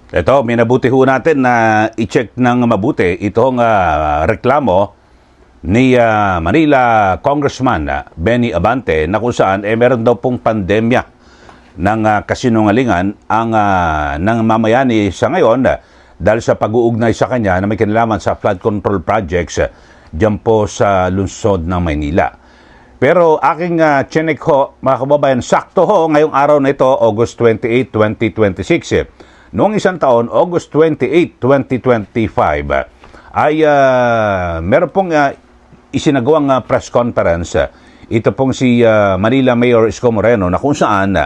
Ito, minabuti ho natin na i-check ng mabuti itong reklamo ni Manila Congressman Benny Abante na kung saan meron daw pong pandemya ng kasinungalingan ang ng mamayani sa ngayon dahil sa pag-uugnay sa kanya na may kinalaman sa flood control projects dyan po sa lungsod ng Maynila. Pero aking chinek ho, mga kababayan, sakto ho ngayong araw na ito, August 28, 2026. Noong isang taon, August 28, 2025, ay meron pong isinagawang press conference. Ito pong si Manila Mayor Isko Moreno na kung saan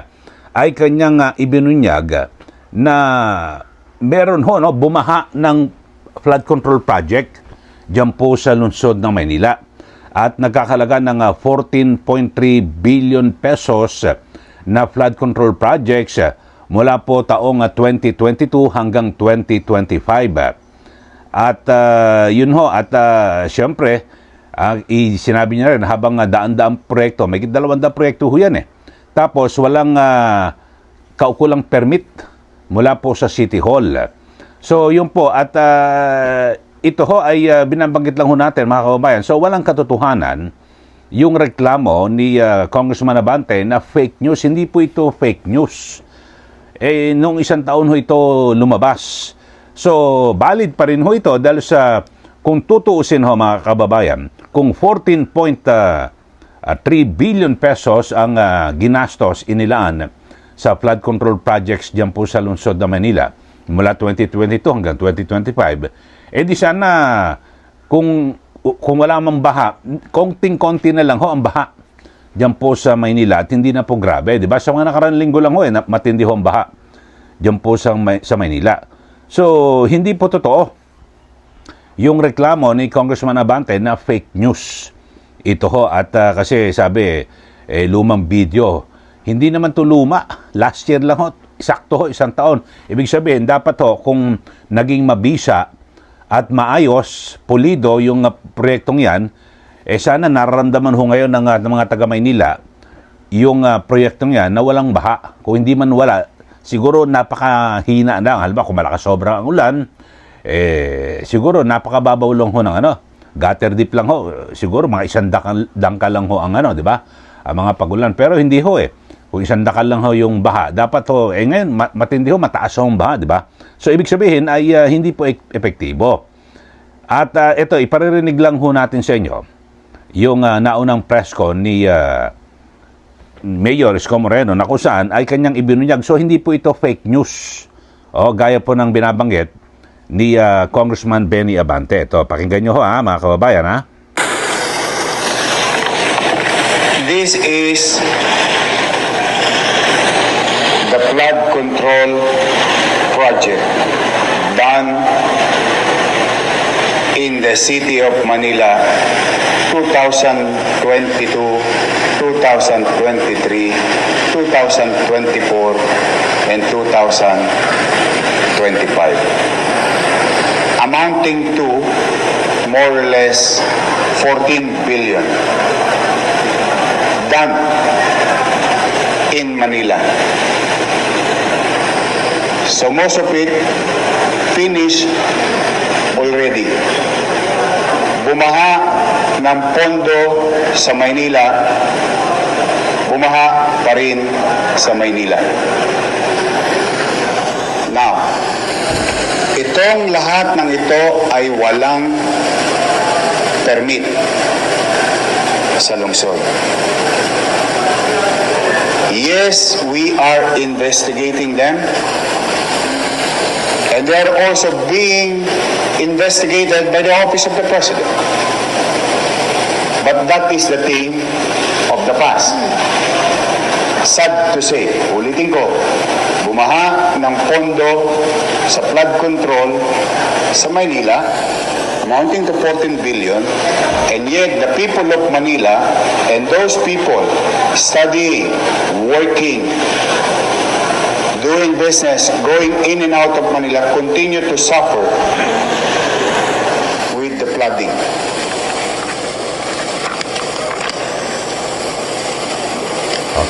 ay kanyang ibinunyag na meron ho bumaha ng flood control project dyan po sa lungsod ng Maynila. At nagkakalaga ng 14.3 billion pesos na flood control projects mula po taong 2022 hanggang 2025. At yun ho, at siyempre, sinabi niya rin habang daan-daang proyekto, may 200 proyekto ho yan eh. Tapos walang kaukulang permit mula po sa City Hall. So yun po, at ito ho ay binabanggit lang ho natin mga kababayan. So walang katotohanan yung reklamo ni Congressman Abante na fake news. Hindi po ito fake news. Nung isang taon ho ito lumabas. So, valid pa rin ho ito dahil sa, kung tutuusin ho mga kababayan, kung 14.3 billion pesos ang ginastos inilaan sa flood control projects dyan po sa lungsod ng Manila mula 2022 hanggang 2025, di sana kung wala mang baha, konting-konti na lang ho ang baha diyan po sa Maynila at hindi na po grabe, di ba? Sa mga nakaraang linggo lang ho matindi ho ang baha diyan po sa Maynila. So, hindi po totoo yung reklamo ni Congressman Abante na fake news. Ito ho, at kasi sabi, lumang video. Hindi naman to luma. Last year lang ho, sakto ho, isang taon. Ibig sabihin, dapat ho, kung naging mabisa at maayos, pulido yung proyektong yan, sana nararamdaman ho ngayon ng mga taga Maynila yung proyektong yan na walang baha. Kung hindi man wala, siguro napakahina na. Halimbawa, kung malakas sobrang ang ulan, siguro napakababaw lang ho ng gutter deep lang ho. Siguro mga isang dangkal lang ho ang di ba? Ang mga pagulan. Pero hindi ho Kung isang dakal lang ho yung baha, dapat ho, ngayon, matindi ho, mataas ho ang baha, di ba? So, ibig sabihin ay hindi po epektibo. At ito, iparirinig lang ho natin sa inyo yung naunang press con ni Mayor Isko Moreno na kung saan ay kanyang ibinunyag. So, hindi po ito fake news. Gaya po ng binabanggit ni Congressman Benny Abante. Ito, pakinggan nyo ho mga kababayan This is the flood control project done in the city of Manila 2022, 2023, 2024, and 2025, amounting to more or less 14 billion done in Manila. So most of it finished already. Bumaha ng pondo sa Maynila, bumaha pa rin sa Maynila. Now, itong lahat ng ito ay walang permit sa lungsod. Yes, we are investigating them. And they are also being investigated by the Office of the President. But that is the thing of the past. Sad to say, ulitin ko, bumaha ng pondo sa flood control sa Maynila, amounting to 14 billion, and yet the people of Manila and those people studying, working, doing business, going in and out of Manila, continue to suffer with the flooding.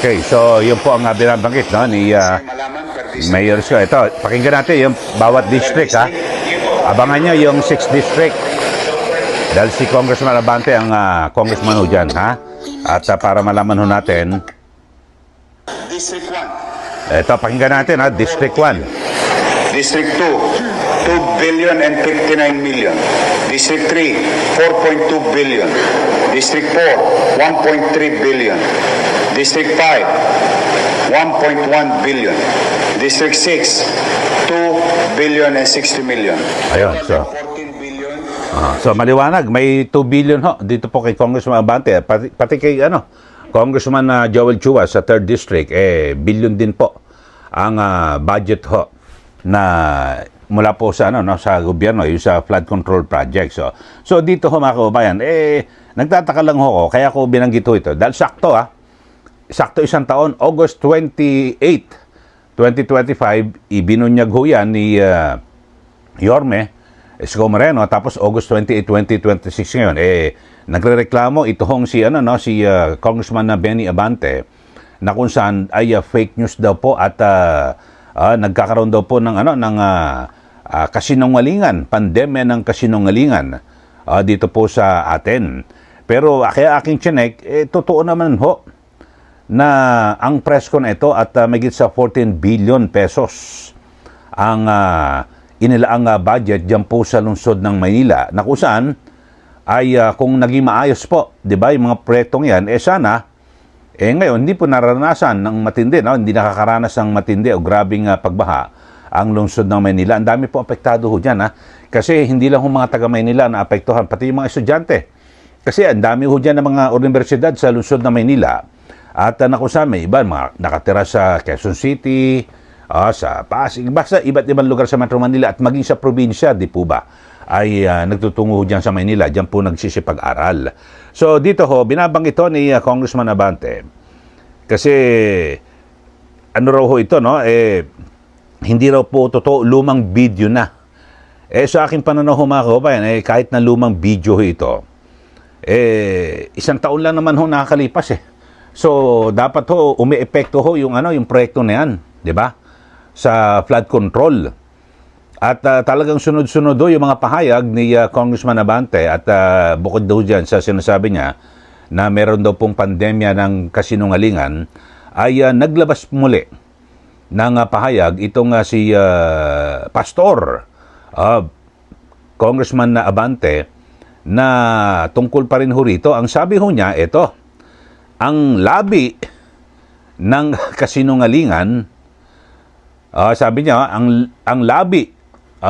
Okay, so yun po ang binabanggit ni Mayors ko. Ito, pakinggan natin yung bawat district, ha. Abangan nyo yung 6th district. Dahil si Congressman Abante ang congressman ho dyan, ha. At para malaman ho natin, District 1. ito, pakinggan natin, ha. District 1. District 2, 2 billion and 59 million. District 3, 4.2 billion. District 4, 1.3 billion. District 5, 1.1 billion. District 6, 2 billion and 60 million. Ayun, so. 14 billion. So maliwanag, may 2 billion ho dito po kay Congressman Abante. Pati kay Congressman Joel Chua sa 3rd District, billion din po ang budget ho na mula po sa sa gobyerno, yung sa flood control project. So dito ho mga kababayan, nagtataka lang ho ako, kaya ko binanggit ho ito. Dahil sakto isang taon, August 28, 2025, ibinunyag ho yan ni Yorme Isko Moreno, tapos August 28, 2026 ngayon, nagrereklamo ito hong si Congressman na Benny Abante na kung saan ay fake news daw po at nagkakaroon daw po ng kasinungalingan, pandemya ng kasinungalingan dito po sa atin. Pero kaya aking chinek, totoo naman ho na ang presko na ito at magit sa 14 billion pesos ang inilaang budget dyan po sa lungsod ng Maynila, na kung saan ay kung naging maayos po, di ba, yung mga proyektong yan, sana, ngayon, hindi po naranasan ng matindi, hindi nakakaranas ng matindi o grabing pagbaha ang lungsod ng Maynila. Ang dami po apektado ho dyan, kasi hindi lang yung mga taga Maynila na apektuhan, pati yung mga estudyante. Kasi ang dami ho dyan ng mga universidad sa lungsod ng Maynila. At nakusan, may iba, mga nakatira sa Quezon City, sa Pasig, basta iba't ibang lugar sa Metro Manila at maging sa probinsya, di po ba, ay nagtutungo dyan sa Maynila, dyan po nagsisipag-aral. So dito ho, binabanggit ito ni Congressman Abante, kasi ano raw ho ito, hindi raw po totoo, lumang video na. Sa aking pananaw ho mga kababayan, kahit na lumang video ho ito, isang taon lang naman ho nakakalipas So dapat ho, umi-epekto ho yung proyekto na yan, di ba? Sa flood control. At talagang sunod-sunod yung mga pahayag ni Congressman Abante at bukod daw dyan sa sinasabi niya na meron daw pong pandemya ng kasinungalingan, ay naglabas muli ng pahayag itong si Pastor, Congressman Abante, na tungkol pa rin ho rito. Ang sabi ho niya, ito, ang labi ng kasinungalingan, sabi niya, ang labi,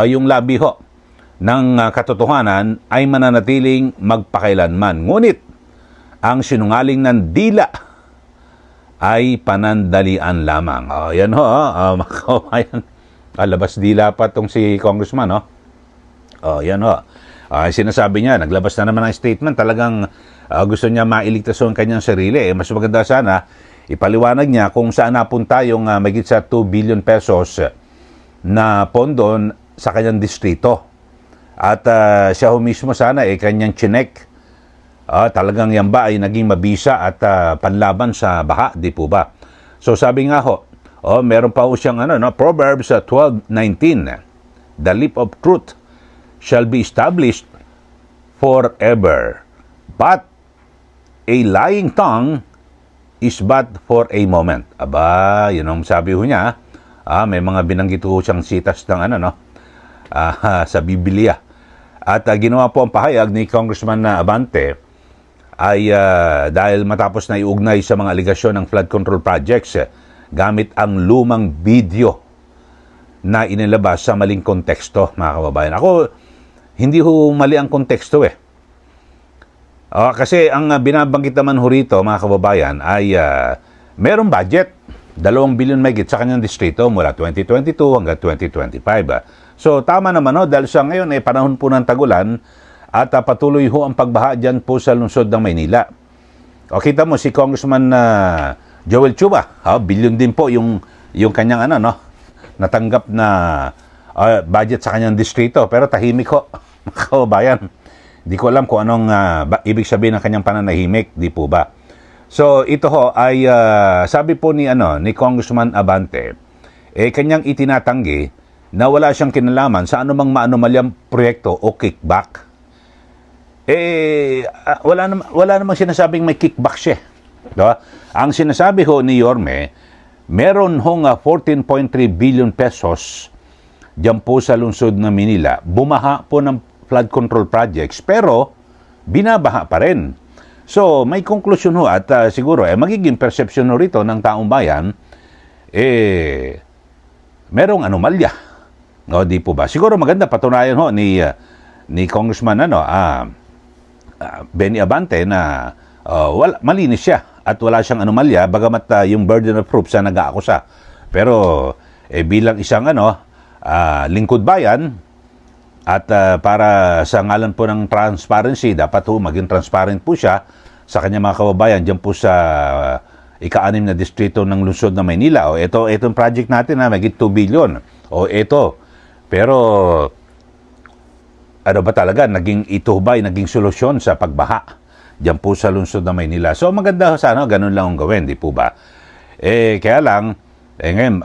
yung labi ho ng katotohanan ay mananatiling magpakailanman. Ngunit, ang sinungaling ng dila ay panandalian lamang. Yan ho, labas dila pa itong si Congressman, yan ho. Sinasabi niya, naglabas na naman ng statement, talagang gusto niya mailigtas ang kanyang sarili. Mas maganda sana, ipaliwanag niya kung saan napunta yung magit sa 2 billion pesos na pondo sa kanyang distrito. At siya ho mismo sana kanyang chinek. Talagang yan ba ay naging mabisa at panlaban sa baha, di po ba? So sabi nga ho, meron pa ho siyang Proverbs 12:19. The lip of truth shall be established forever, but a lying tongue is but for a moment. Aba, yun ang sabi ho niya. May mga binanggit ho siyang sitas ng sa Biblia. At ginawa po ang pahayag ni Congressman Abante ay dahil matapos na iugnay sa mga aligasyon ng flood control projects gamit ang lumang video na inilabas sa maling konteksto, mga kababayan. Ako, hindi ho mali ang konteksto kasi ang binabanggit naman ho rito, mga kababayan, ay merong budget, 2 billion megit sa kanyang distrito mula 2022 hanggang 2025. So tama naman dahil sa ngayon panahon po ng tagulan at patuloy ho ang pagbaha dyan po sa lungsod ng Maynila. Kita mo si Congressman Joel Chua, billion din po yung kanyang natanggap na budget sa kanyang distrito, pero tahimik ho, mga kababayan. Di ko alam kung anong ibig sabihin ng kanyang pananahimik, di po ba? So ito ho ay sabi po ni Congressman Abante, kanyang itinatanggi na wala siyang kinalaman sa anumang maanumalyang proyekto o kickback. Wala namang sinasabing may kickback siya. Diba? Ang sinasabi ho ni Yorme, meron hong 14.3 billion pesos diyan po sa lungsod ng Manila. Bumaha po ng flood control projects, pero binabaha pa rin. So, may konklusyon ho at siguro magiging perception ho rito ng taong bayan, merong anomalya. No, di po ba? Siguro maganda patunayan ho ni Congressman Benny Abante na malinis siya at wala siyang anomalya, bagamat yung burden of proof sa nag-aakusa. Pero bilang isang lingkod bayan at para sa ngalan po ng transparency, dapat po maging transparent po siya sa kanyang mga kababayan diyan po sa ika-6 na distrito ng lungsod ng Maynila. O itong project natin na magiging 2 billion. O ito. Pero ano ba talaga naging solusyon sa pagbaha diyan po sa lungsod ng Maynila. So maganda sana ganun lang ang gawin, di po ba? Kaya lang ngayon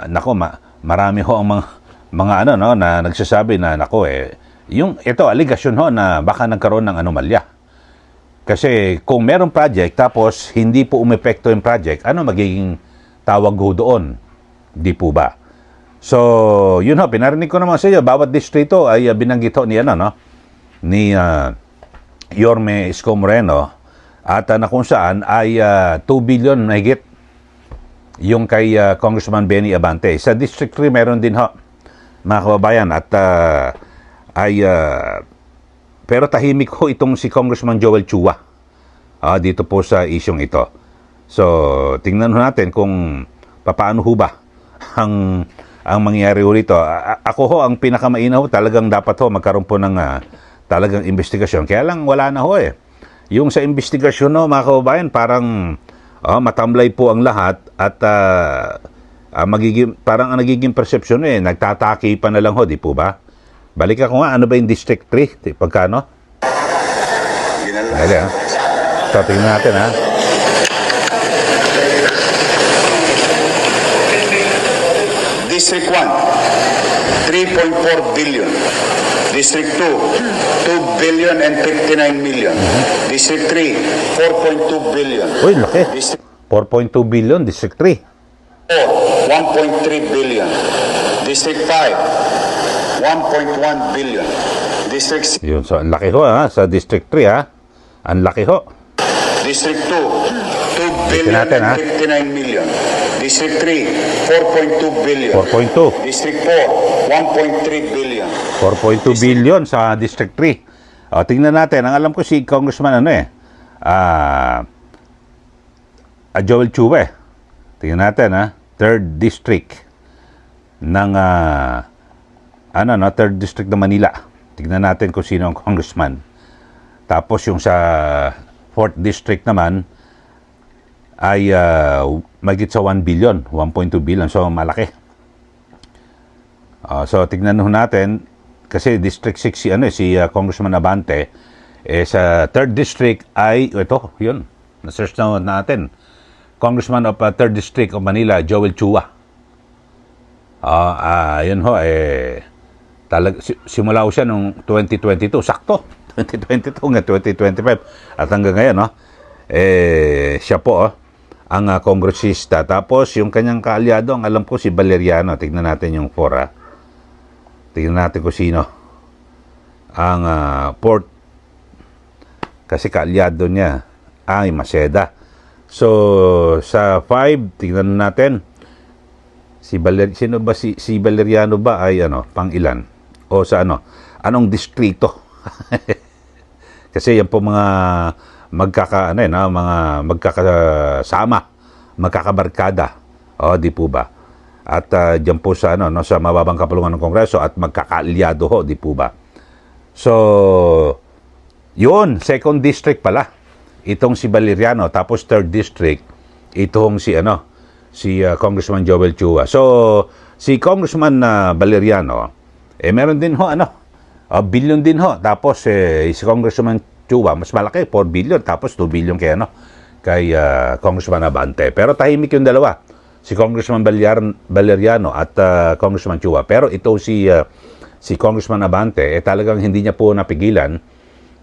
marami ho ang mga na nagsasabi na yung aligasyon ho na baka nagkaroon ng anomalya. Kasi kung merong project tapos hindi po umepekto yung project, ano magiging tawag ho doon? Di po ba? So, yun ho, pinarinig ko naman sa iyo, bawat distrito ay binanggit ho ni Yorme Isko Moreno at na kung saan ay 2 billion mahigit yung kay Congressman Benny Abante. Sa District 3 meron din ho, mga kababayan, at pero tahimik ho itong si Congressman Joel Chua dito po sa isyong ito. So, tingnan ho natin kung paano ho ba ang mangyayari ho rito. Ako ho, ang pinakamaina ho, talagang dapat ho magkaroon po ng talagang investigasyon. Kaya lang wala na ho Yung sa investigasyon ho, mga kababayan, parang matamlay po ang lahat at parang ang nagiging perception nagtataki pa na lang ho, di po ba? Balik ako nga, ano ba yung District 3? Pagkano? Dali So, tingnan natin District 1, 3.4 billion. District 2, 2 billion and 59 million. District 3, 4.2 billion. Uy, laki. District 4.2 billion, District 3. 4, 1.3 billion. District 5, 1.1 billion. District 6, Yun, so ang laki ho sa District 3 Ang laki ho. District 2, 2 billion natin, and 59 million. District 3, 4.2 billion. 4.2. District 4, 1.3 billion. 4.2 billion sa District 3. Tingnan natin. Ang alam ko si Congressman Joel Chua Tingnan natin 3rd District ng 3rd District ng Manila. Tingnan natin kung sino ang congressman. Tapos yung sa 4th District naman ay magit sa 1 billion, 1.2 billion. So malaki. So tingnan natin kasi District 6 si Congressman Abante sa 3rd District ay ito, yun. Na-search na natin. Congressman of 3rd District of Manila, Joel Chua. Yun ho, simula ko siya noong 2022, sakto. 2022 nga 2025 at hanggang ngayon siya po ang kongresista. Tapos yung kanyang kaalyado, ang alam ko si Valeriano. Tignan natin yung 4 tignan natin kung sino ang port, kasi kaalyado niya ay Maceda. So sa 5 tignan natin sino ba si Valeriano ba ay pang ilan o sa anong distrito. Kasi yan po mga magkakasama, magkakabarkada. Di po ba? At diyan po sa sa mababang kapulungan ng Kongreso at magkakaalyado ho, di po ba? So, yun, 2nd District pala. Itong si Valeriano, tapos 3rd District, itong si Congressman Joel Chua. So, si Congressman Valeriano, meron din ho billion din ho. Tapos si Congressman Chua, mas malaki, 4 billion, tapos 2 billion kay Congressman Abante. Pero tahimik yung dalawa si Congressman Valeriano at Congressman Chua. Pero ito si Congressman Abante, talagang hindi niya po napigilan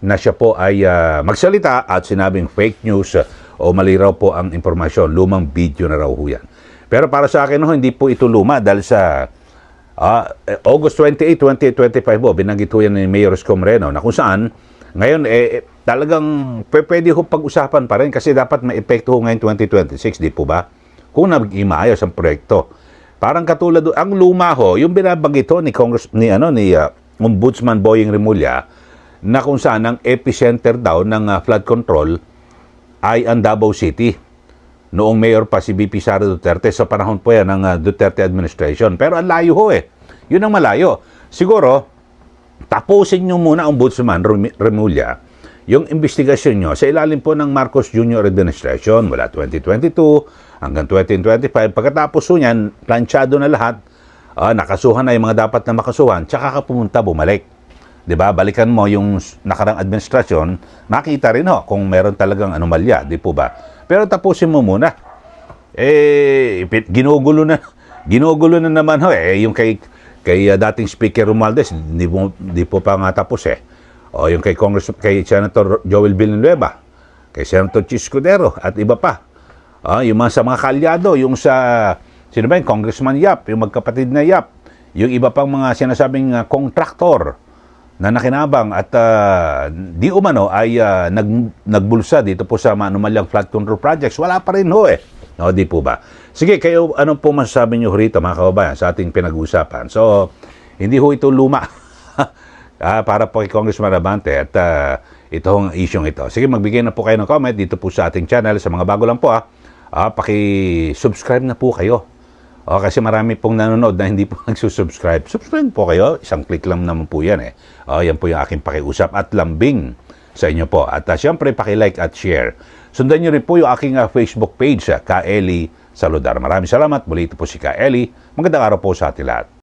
na siya po ay magsalita at sinabing fake news o mali raw po ang impormasyon. Lumang video na raw ho yan. Pero para sa akin, hindi po ito luma dahil sa August 28, 2025 po, binanggit ho yan ni Mayor Isko Moreno na kung saan ngayon talagang pwede ho pag-usapan pa rin kasi dapat may epekto ho ngayon 2026, di po ba? Kung nag-imaayos ang proyekto. Parang katulad ang luma ho, yung binabanggit ho ni Ombudsman Boying Remulla na kung saan ang epicenter daw ng flood control ay ang Davao City. Noong mayor pa si BP Sara Duterte, sa panahon po yan ng Duterte administration. Pero ang layo ho Yun ang malayo. Siguro, tapusin nyo muna ang Ombudsman Remulla yung investigasyon nyo sa ilalim po ng Marcos Jr. administration mula 2022 hanggang 2025. Pagkatapos po niyan, planchado na lahat, nakasuhan na yung mga dapat na makasuhan, tsaka ka pumunta, bumalik. 'Di ba? Balikan mo yung nakarang administrasyon, makita rin kung meron talagang anomalya, di po ba? Pero tapusin mo muna. Ginugulo na naman yung kay dating Speaker Romualdez, di po pa nga tapos O yung kay Senator Joel Villanueva, kay Senator Chis Escudero at iba pa. Yung sa mga kalyado, yung sa sino ba yung Congressman Yap, yung magkapatid na Yap, yung iba pang mga sinasabing kontraktor na nakinabang at di umano ay nagbulsa dito po sa manumalyang flood control projects. Wala pa rin No, di po ba? Sige, kayo ano po masasabi nyo rito mga kababayan sa ating pinag-uusapan? So, hindi ho ito luma. Para po kay Congressman Abante at itong isyong ito. Sige, magbigay na po kayo ng comment dito po sa ating channel. Sa mga bago lang po paki-subscribe na po kayo. Kasi marami pong nanonood na hindi po nagsusubscribe. Subscribe po kayo. Isang click lang naman po yan yan po yung aking pakiusap at lambing sa inyo po. At siyempre, paki-like at share. Sundan nyo rin po yung aking Facebook page, Ka Eli Saludar. Maraming salamat. Muli ito po si Ka Eli. Magandang araw po sa ating lahat.